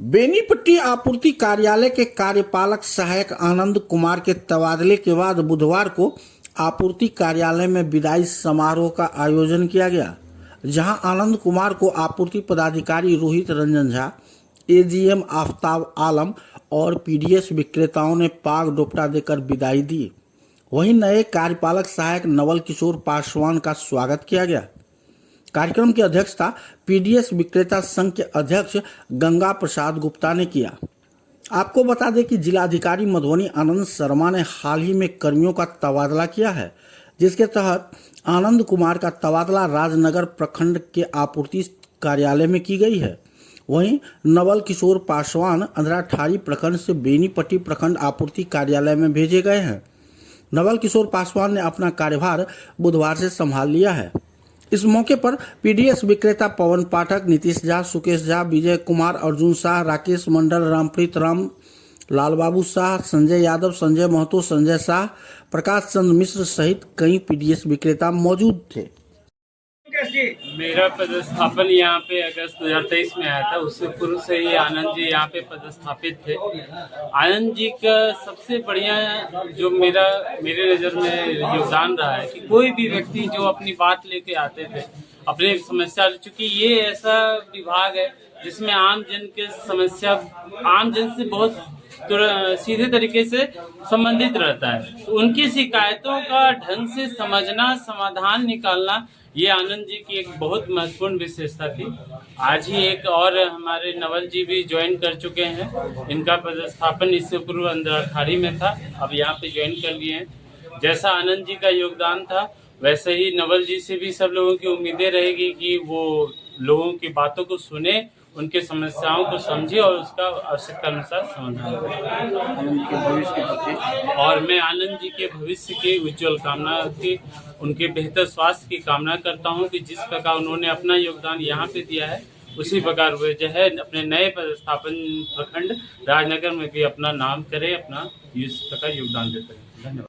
बेनीपट्टी आपूर्ति कार्यालय के कार्यपालक सहायक आनंद कुमार के तबादले के बाद बुधवार को आपूर्ति कार्यालय में विदाई समारोह का आयोजन किया गया, जहां आनंद कुमार को आपूर्ति पदाधिकारी रोहित रंजन झा, एजीएम आफ्ताब आलम और पीडीएस विक्रेताओं ने पाग डोपटा देकर विदाई दी। वहीं नए कार्यपालक सहायक नवल किशोर पासवान का स्वागत किया गया। कार्यक्रम की अध्यक्षता पीडीएस विक्रेता संघ के अध्यक्ष गंगा प्रसाद गुप्ता ने किया। आपको बता दें कि जिलाधिकारी मधुबनी आनंद शर्मा ने हाल ही में कर्मियों का तबादला किया है, जिसके तहत आनंद कुमार का तबादला राजनगर प्रखंड के आपूर्ति कार्यालय में की गई है। वहीं नवल किशोर पासवान अंधराठारी प्रखंड से बेनीपट्टी प्रखंड आपूर्ति कार्यालय में भेजे गए हैं। नवल किशोर पासवान ने अपना कार्यभार बुधवार से संभाल लिया है। इस मौके पर पीडीएस विक्रेता पवन पाठक, नीतीश झा, सुकेश झा, विजय कुमार, अर्जुन शाह, राकेश मंडल, रामप्रीत राम, लालबाबू शाह, संजय यादव, संजय महतो, संजय शाह, प्रकाश चंद्र मिश्र सहित कई पीडीएस विक्रेता मौजूद थे। मेरा पदस्थापन यहाँ पे अगस्त 2023 में आया था। उससे पूर्व से ही आनंद जी यहाँ पे पदस्थापित थे। आनंद जी का सबसे बढ़िया जो मेरे नज़र में योगदान रहा है कि कोई भी व्यक्ति जो अपनी बात लेके आते थे, अपनी समस्या, चूंकि ये ऐसा विभाग है जिसमें आम जन के समस्या आम जन से बहुत सीधे तरीके से संबंधित रहता है। तो उनकी शिकायतों का ढंग से समझना, समाधान निकालना, ये आनंद जी की एक बहुत महत्वपूर्ण विशेषता थी। आज ही एक और हमारे नवल जी भी ज्वाइन कर चुके हैं। इनका पदस्थापन इससे पूर्व अंधराठारी में था, अब यहाँ पे ज्वाइन कर लिए हैं। जैसा आनंद जी का योगदान था, वैसे ही नवल जी से भी सब लोगों की उम्मीदें रहेगी कि वो लोगों की बातों को सुने, उनके समस्याओं को समझे और उसका आवश्यकता अनुसार समाधान करें। और मैं आनंद जी के भविष्य के उज्जवल कामना की, उनके बेहतर स्वास्थ्य की कामना करता हूं कि जिस प्रकार उन्होंने अपना योगदान यहाँ पे दिया है, उसी प्रकार वे जो है अपने नए पदस्थापन प्रखंड राजनगर में भी अपना नाम करें, अपना इस प्रकार योगदान देते हैं। धन्यवाद।